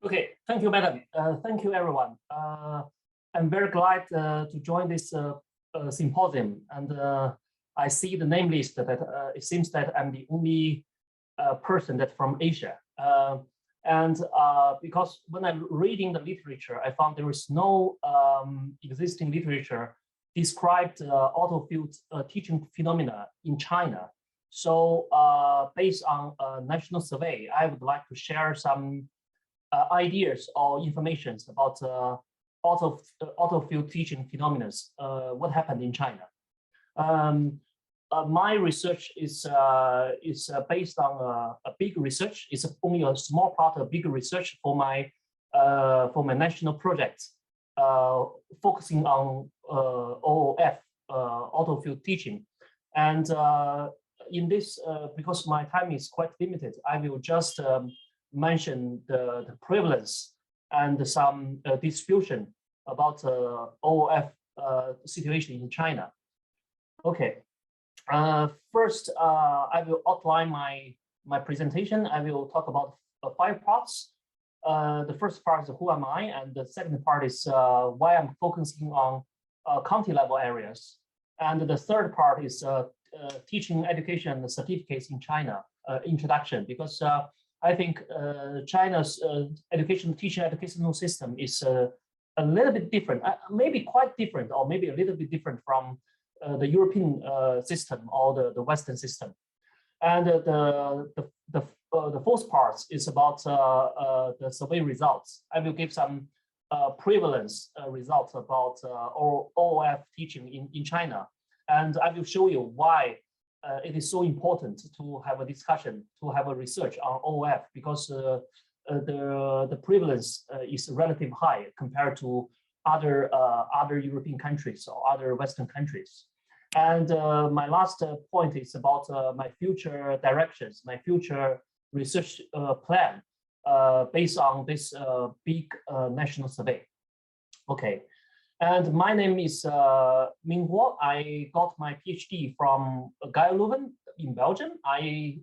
Okay, thank you, madam. Thank you, everyone. I'm very glad to join this symposium, and I see the name list that it seems that I'm the only person that's from Asia. Because when I'm reading the literature, I found there is no existing literature described auto-field teaching phenomena in China. So based on a national survey, I would like to share some ideas or information about auto-field teaching phenomena, what happened in China. My research is based on a big research. It's only a small part of big research for my national project, focusing on OOF, auto-field teaching. And in this, because my time is quite limited, I will just mention the prevalence and some distribution about OOF situation in China. Okay. First, I will outline my presentation. I will talk about 5 parts. The first part is who am I, and the second part is why I'm focusing on county level areas. And the third part is teaching education certificates in China, introduction, because I think China's teaching educational system is a little bit different, maybe quite different, or maybe a little bit different from the European system or the Western system. And the fourth part is about the survey results. I will give some prevalence results about OOF teaching in China. And I will show you why it is so important to have a discussion, to have a research on OOF, because the prevalence is relatively high compared to other European countries or other Western countries. And my last point is about my future directions, my future research plan based on this big national survey. Okay. And my name is Ming. I got my PhD from Guyot Leuven in Belgium. I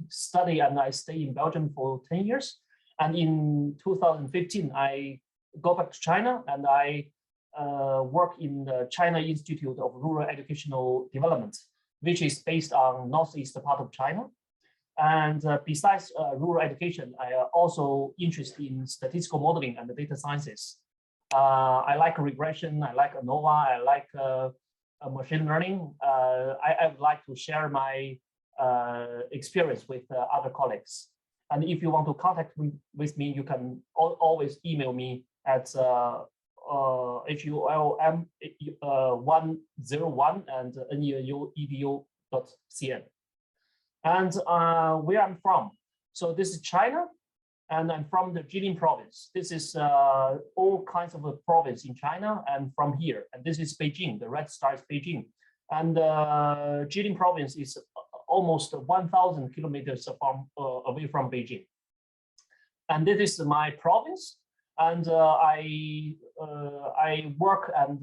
study and I stay in Belgium for 10 years. And in 2015, I go back to China and I work in the China Institute of Rural Educational Development, which is based on northeast part of China. And besides rural education, I am also interested in statistical modeling and the data sciences. I like regression, I like ANOVA, I like machine learning. I would like to share my experience with other colleagues. And if you want to contact with me, you can always email me at HULM101 and neaedu.cn. And where I'm from. So this is China. And I'm from the Jilin province. This is all kinds of a province in China, and from here. And this is Beijing. The red star is Beijing. And Jilin province is almost 1,000 kilometers away from Beijing. And this is my province. And I work and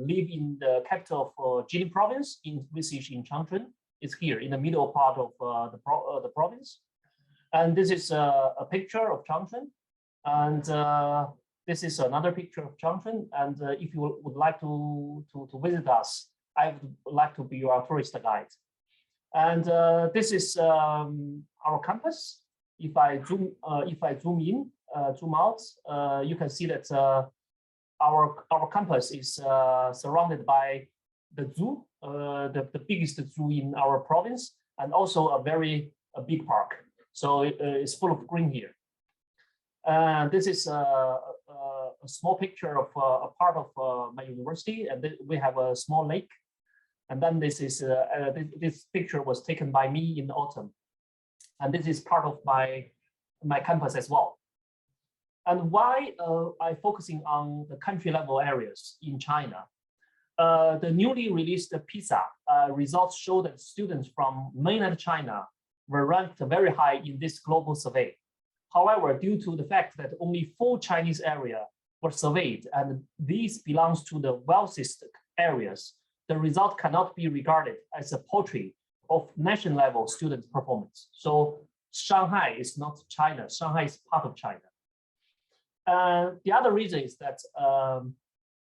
live in the capital of Jilin province, which is in Changchun. It's here in the middle part of the province. And this is a picture of Changchun, and this is another picture of Changchun. And if you would like to visit us, I would like to be your tourist guide. And this is our campus. If I zoom in, zoom out, you can see that our campus is surrounded by the zoo, the biggest zoo in our province, and also a big park. So it's full of green here. This is a small picture of a part of my university, and we have a small lake. And then this picture was taken by me in the autumn, and this is part of my campus as well. And why I'm focusing on the country level areas in China? The newly released PISA results show that students from mainland China were ranked very high in this global survey. However, due to the fact that only 4 Chinese areas were surveyed, and these belongs to the wealthiest areas, the result cannot be regarded as a portrait of national level student performance. So Shanghai is not China. Shanghai is part of China. The other reason is that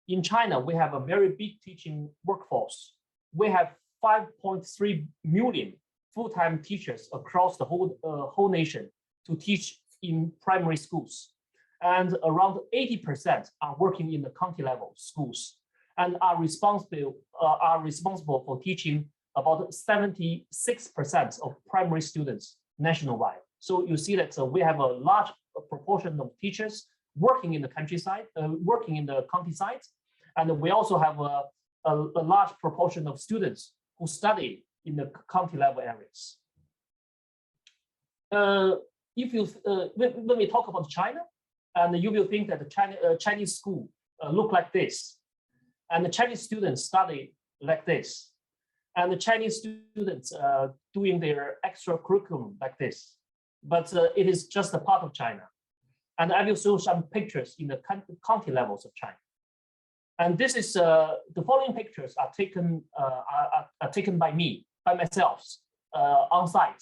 in China, we have a very big teaching workforce. We have 5.3 million full-time teachers across the whole nation to teach in primary schools. And around 80% are working in the county level schools and are responsible for teaching about 76% of primary students nationwide. So you see that we have a large proportion of teachers working in the countryside, working in the countryside, and we also have a large proportion of students who study in the county level areas. When we talk about China, and you will think that the Chinese school look like this, and the Chinese students study like this, and the Chinese students doing their extra curriculum like this. But it is just a part of China. And I will show some pictures in the county levels of China. And this is the following pictures are taken by myself on site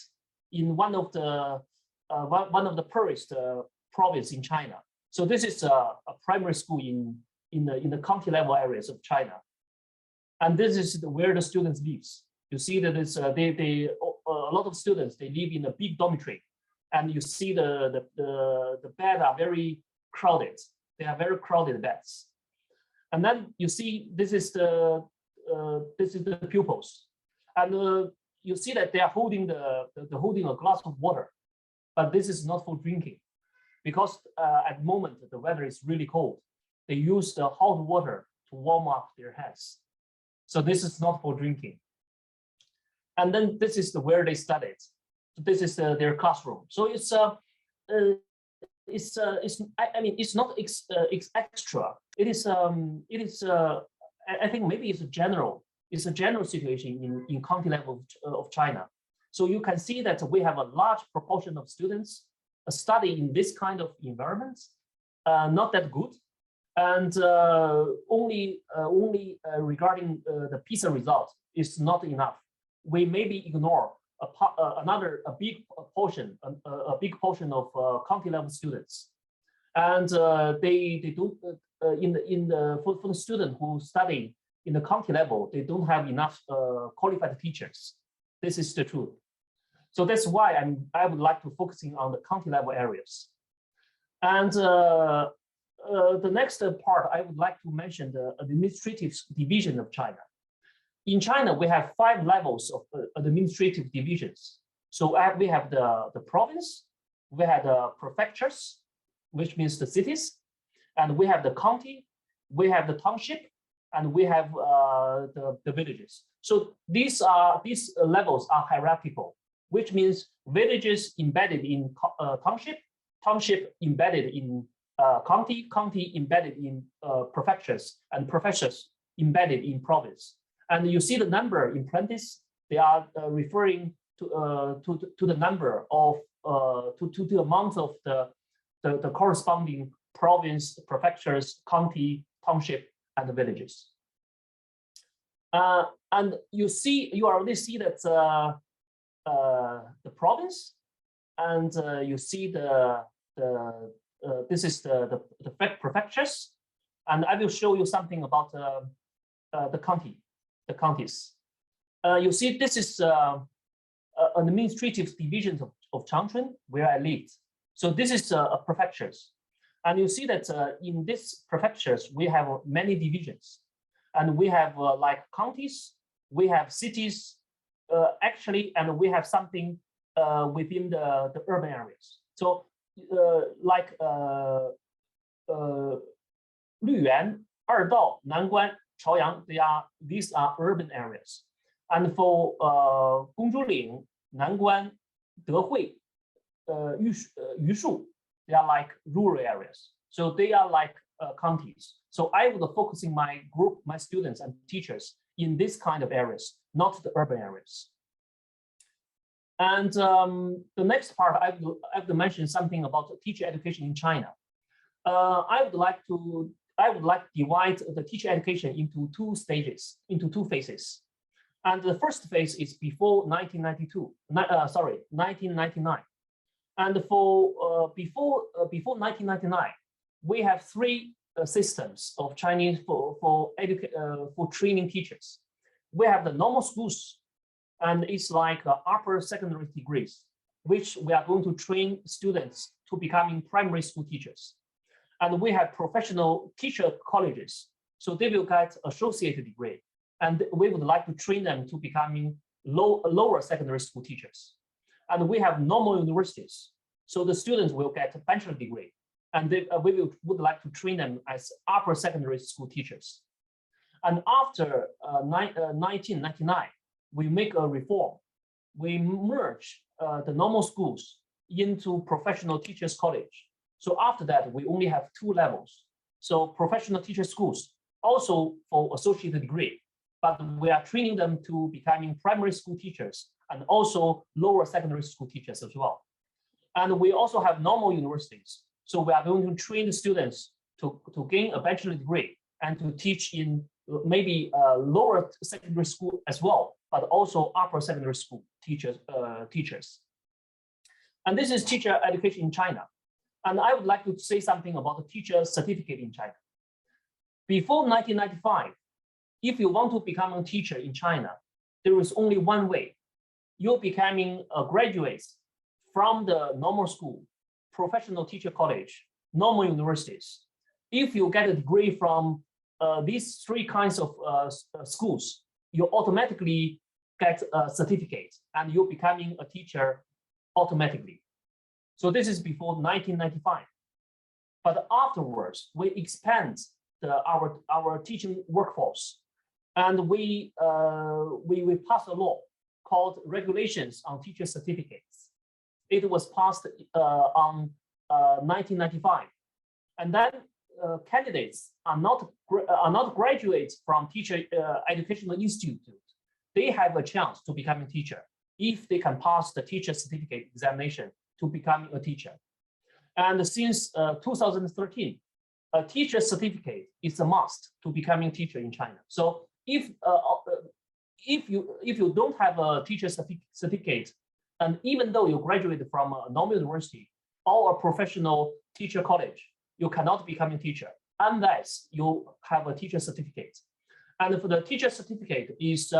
in one of the poorest province in China. So this is a primary school in the county level areas of China, and this is where the students live. You see that it's a lot of students, they live in a big dormitory, and you see the beds are very crowded. They are very crowded beds. And then you see this is the pupils, and you see that they are holding holding a glass of water, but this is not for drinking, because at the moment the weather is really cold. They use the hot water to warm up their heads, so this is not for drinking. And then this is where they studied. This is their classroom. So it's it's not extra. It is I think maybe it's a general situation in county level of China. So you can see that we have a large proportion of students study in this kind of environment, not that good, and only regarding the PISA result is not enough. We maybe ignore a big portion of county level students, and they don't for the student who study in the county level, they don't have enough qualified teachers. This is the truth. So that's why I would like to focusing on the county level areas. And the next part, I would like to mention the administrative division of China. In China, we have 5 levels of administrative divisions. So we have the province, we have the prefectures, which means the cities, and we have the county, we have the township, and we have the villages. So these levels are hierarchical, which means villages embedded in township, township embedded in county, county embedded in prefectures, and prefectures embedded in province. And you see the number in parentheses, they are referring to the number of to the amount of the corresponding province, prefectures, county, township, and the villages. And you already see that the province, and you see this is the prefectures, and I will show you something about the counties. You see, this is an administrative division of Changchun, where I lived. So this is a prefectures, and you see that in this prefectures we have many divisions, and we have like counties, we have cities, actually, and we have something within the urban areas. So like Luyuan, Erdao, Nanguan, Chaoyang, these are urban areas. And for Gongzhuling, Nanguan, Dehui, Yushu, they are like rural areas. So they are like counties. So I would focusing my group, my students and teachers in this kind of areas, not the urban areas. And the next part, I have to mention something about teacher education in China. I would like to divide the teacher education into 2 stages, into 2 phases. And the first phase is before 1999. And for before 1999, we have three systems of Chinese for training teachers. We have the normal schools, and it's like upper secondary degrees, which we are going to train students to becoming primary school teachers. And we have professional teacher colleges, so they will get associate degree, and we would like to train them to becoming lower secondary school teachers. And we have normal universities, so the students will get a bachelor degree, and we would like to train them as upper secondary school teachers. And after 1999, we make a reform. We merge the normal schools into professional teachers college. So after that, we only have two levels. So professional teacher schools, also for associate degree, but we are training them to becoming primary school teachers and also lower secondary school teachers as well. And we also have normal universities. So we are going to train the students to gain a bachelor degree and to teach in maybe lower secondary school as well, but also upper secondary school teachers. And this is teacher education in China. And I would like to say something about the teacher certificate in China. Before 1995, if you want to become a teacher in China, there is only one way. You're becoming a graduate from the normal school, professional teacher college, normal universities. If you get a degree from these three kinds of schools, you automatically get a certificate and you're becoming a teacher automatically. So this is before 1995. But afterwards, we expand our teaching workforce, and we passed a law called Regulations on Teacher Certificates. It was passed on 1995, and then candidates are not graduates from teacher educational institute. They have a chance to become a teacher if they can pass the teacher certificate examination to become a teacher. And since 2013, a teacher certificate is a must to becoming a teacher in China. So if you don't have a teacher certificate, and even though you graduated from a normal university or a professional teacher college, you cannot become a teacher unless you have a teacher certificate. And for the teacher certificate is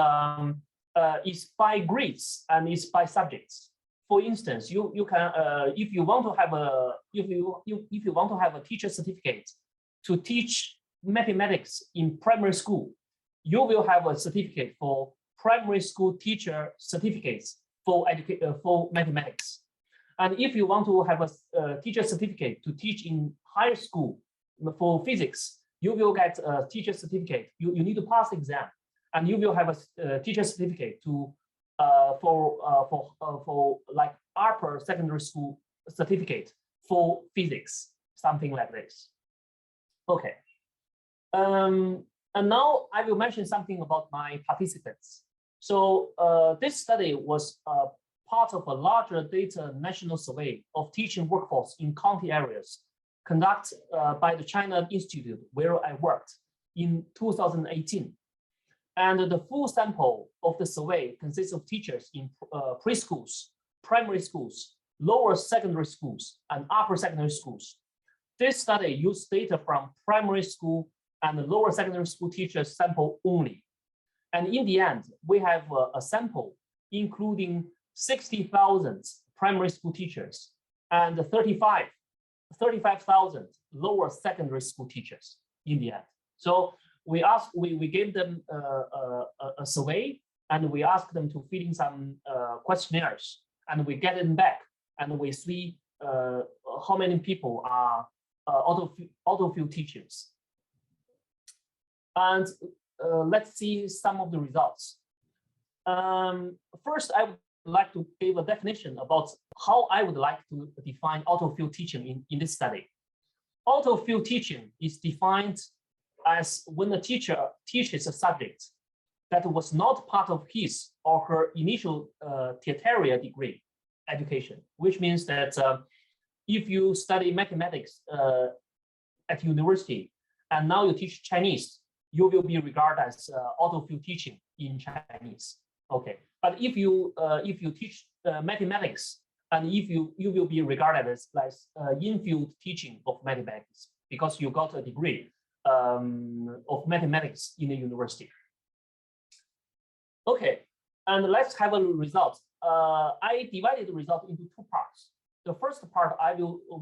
by grades and is by subjects. For instance, you can if you want to have a teacher certificate to teach mathematics in primary school, you will have a certificate for primary school teacher certificates for mathematics. And if you want to have a teacher certificate to teach in higher school for physics, you will get a teacher certificate. You need to pass the exam, and you will have a teacher certificate to for like upper secondary school certificate for physics, something like this. Okay. And now I will mention something about my participants. So this study was part of a larger data national survey of teaching workforce in county areas conducted by the China Institute, where I worked in 2018. And the full sample of the survey consists of teachers in preschools, primary schools, lower secondary schools, and upper secondary schools. This study used data from primary school and lower secondary school teachers sample only. And in the end, we have a sample including 60,000 primary school teachers and 35,000 lower secondary school teachers in the end. So we gave them a survey, and we asked them to fill in some questionnaires, and we get them back, and we see how many people are autofill teachers. And let's see some of the results. First, I would like to give a definition about how I would like to define autofill teaching in this study. Autofill teaching is defined as when a teacher teaches a subject that was not part of his or her initial tertiary degree education, which means that if you study mathematics at university and now you teach Chinese, you will be regarded as autofill teaching in Chinese. Okay, but if you teach mathematics And if you will be regarded as like in-field teaching of mathematics because you got a degree of mathematics in the university. Okay, and let's have a result. I divided the result into two parts. The first part,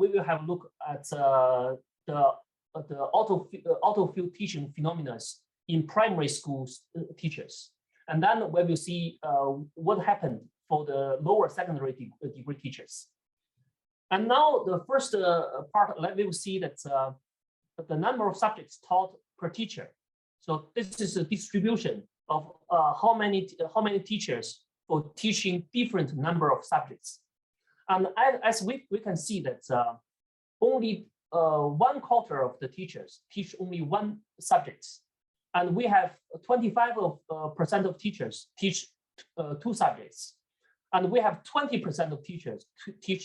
we will have a look at the auto-field teaching phenomena in primary schools teachers. And then we will see what happened for the lower secondary degree teachers. And now the first part, we will see that the number of subjects taught per teacher. So this is a distribution of how many teachers for teaching different number of subjects. And as we can see that only 1/4 of the teachers teach only one subject. And we have 25% of teachers teach 2 subjects. And we have 20% of teachers teach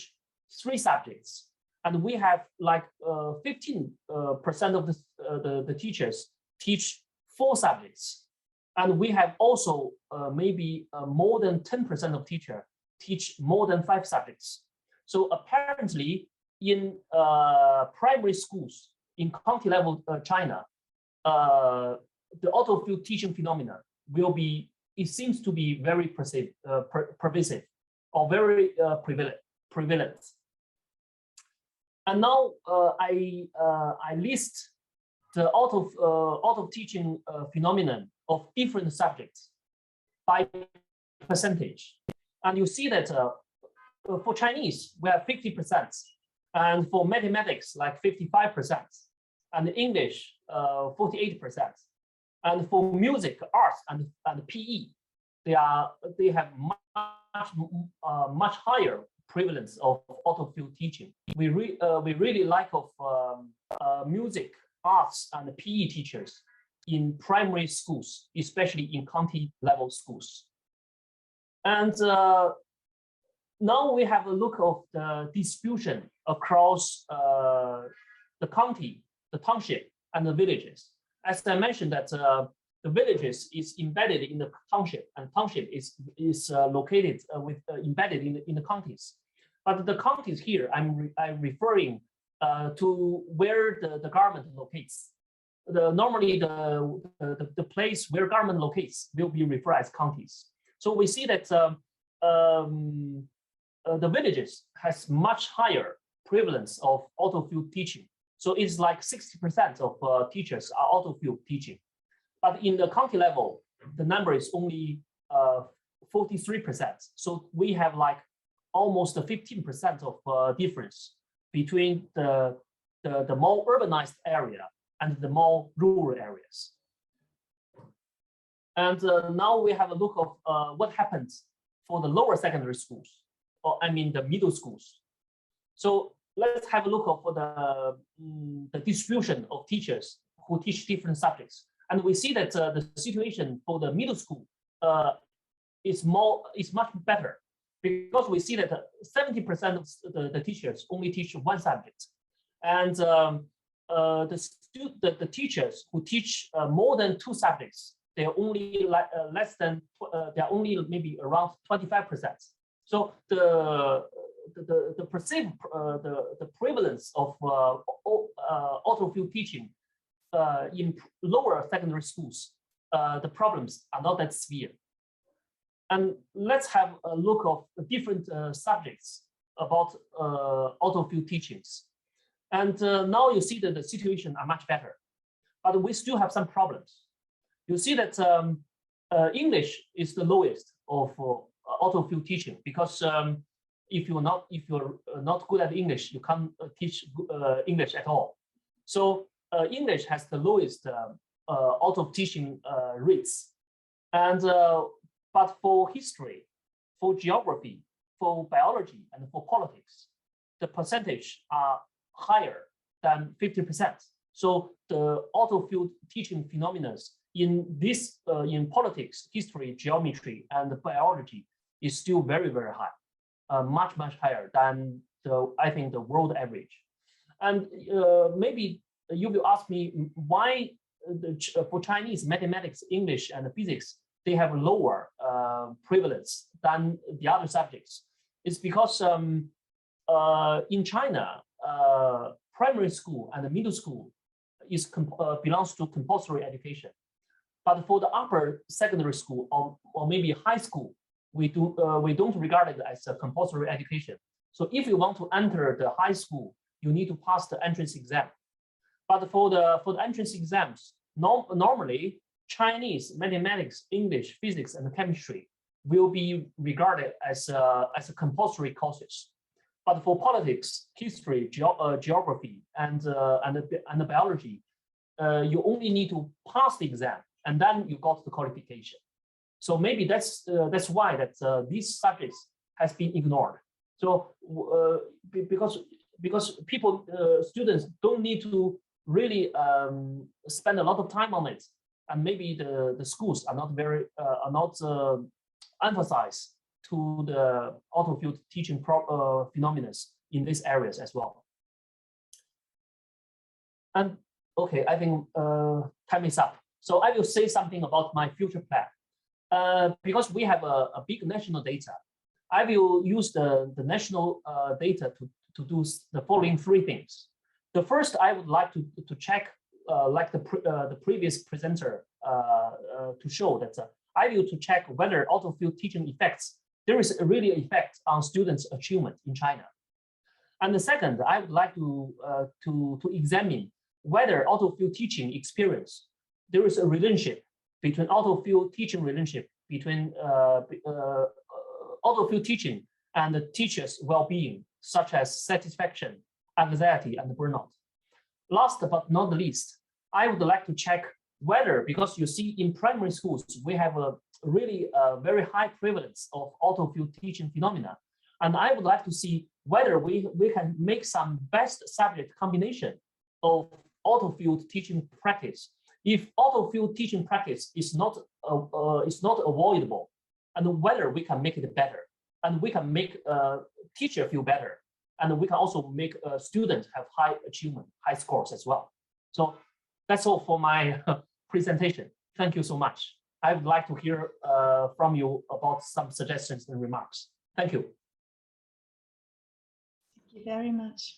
3 subjects. And we have like 15% of the teachers teach 4 subjects. And we have also maybe more than 10% of teachers teach more than 5 subjects. So apparently in primary schools in county level China, the auto-field teaching phenomena will be, it seems to be very pervasive or very prevalent. And now I list the auto teaching phenomenon of different subjects by percentage. And you see that for Chinese, we have 50%, and for mathematics, like 55%, and English, 48%. And for music, arts, and PE, they have much higher prevalence of auto-field teaching. We really like of music, arts, and PE teachers in primary schools, especially in county level schools. And now we have a look of the distribution across the county, the township, and the villages. As I mentioned that the villages is embedded in the township, and township is located embedded in the counties. But the counties here, I'm referring to where the government locates. Normally the place where government locates will be referred as counties. So we see that the villages has much higher prevalence of auto-field teaching. So it's like 60% of teachers are auto-field teaching. But in the county level, the number is only 43%. So we have like almost 15% of difference between the more urbanized area and the more rural areas. And now we have a look of what happens for the lower secondary schools, or I mean the middle schools. So let's have a look for the distribution of teachers who teach different subjects. And we see that the situation for the middle school is much better, because we see that 70% of the teachers only teach one subject, and the teachers who teach more than 2 subjects, they're only less than they're only maybe around 25%. So the perceived the prevalence of auto-field teaching in lower secondary schools, the problems are not that severe. And let's have a look of different subjects about auto-field teachings. And now you see that the situation are much better, but we still have some problems. You see that English is the lowest of auto-field teaching, because if you're not good at English, you can't teach English at all. So English has the lowest auto-teaching rates, and but for history, for geography, for biology, and for politics, the percentage are higher than 50%. So the auto-field teaching phenomena in this in politics, history, geometry, and biology is still very, very high, much higher than I think the world average. And maybe you will ask me why for Chinese mathematics, English, and physics they have lower prevalence than the other subjects. is because in China, primary school and the middle school belongs to compulsory education. But for the upper secondary school or maybe high school, we don't regard it as a compulsory education. So if you want to enter the high school, you need to pass the entrance exam. But for the entrance exams, normally Chinese, mathematics, English, physics, and chemistry will be regarded as a compulsory courses. But for politics, history, geography, and the biology, you only need to pass the exam, and then you got the qualification. So maybe that's why these subjects has been ignored. So because students don't need to really spend a lot of time on it, and maybe the schools are not very emphasized to the auto-field teaching phenomena in these areas as well. And okay, I think time is up. So I will say something about my future plan. Because we have a big national data, I will use the national data to do the following three things. The first, I would like to check, like the previous presenter to show that I will to check whether auto-field teaching effects, there is really an effect on students' achievement in China. And the second, I would like to examine whether auto-field teaching experience, there is a relationship between auto-field teaching relationship between auto-field teaching and the teacher's well-being, such as satisfaction, anxiety, and burnout. Last but not least, I would like to check whether, because you see in primary schools, we have a really very high prevalence of auto-field teaching phenomena. And I would like to see whether we can make some best subject combination of auto-field teaching practice. If auto-field teaching practice is not avoidable, and whether we can make it better, and we can make teacher feel better, and we can also make students have high achievement, high scores as well. So that's all for my presentation. Thank you so much. I would like to hear from you about some suggestions and remarks. Thank you. Thank you very much.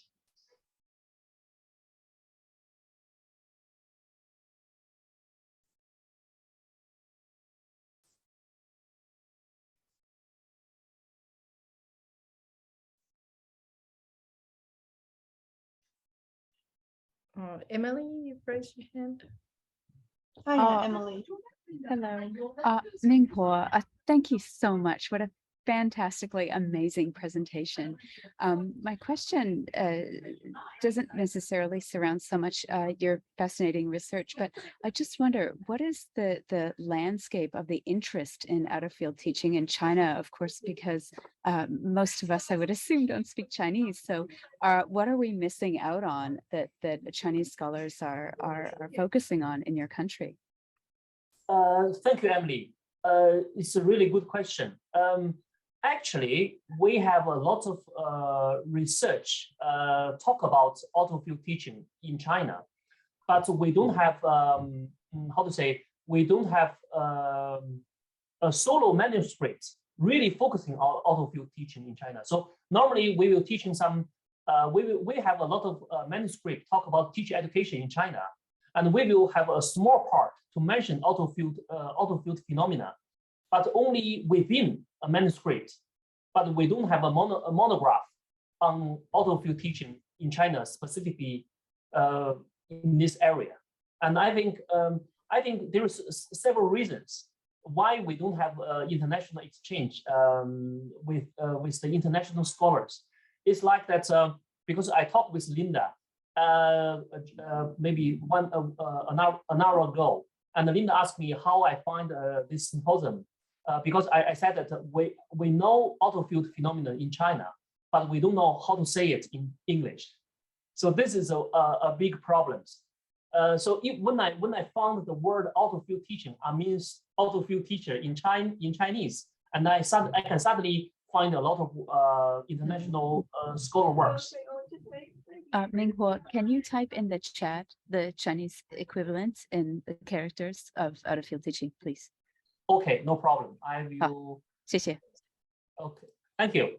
Emily, you raised your hand. Hi, Emily. Hello. Ningbo, thank you so much. What a fantastically amazing presentation. My question doesn't necessarily surround so much your fascinating research, but I just wonder, what is the landscape of the interest in out-of-field teaching in China? Of course, because most of us, I would assume, don't speak Chinese. So what are we missing out on that Chinese scholars are focusing on in your country? Thank you, Emily. It's a really good question. Actually, we have a lot of research talk about auto-field teaching in China, but we don't have, how to say, we don't have a solo manuscript really focusing on auto-field teaching in China. So normally we will teach in some, we have a lot of manuscript talk about teacher education in China, and we will have a small part to mention auto-field phenomena, but only within a manuscript. But we don't have a monograph on auto-field teaching in China, specifically in this area. And I think there is several reasons why we don't have international exchange with the international scholars. It's like that because I talked with Linda maybe an hour ago, and Linda asked me how I find this symposium, because I said that we know auto-field phenomena in China, but we don't know how to say it in English. So this is a big problem. So when I found the word auto-field teaching, I means auto-field teacher in Chinese, and I can suddenly find a lot of international scholar works. Ningbo, can you type in the chat the Chinese equivalent in the characters of out-of-field teaching, please? Okay, no problem. I will. 谢谢. Okay, thank you.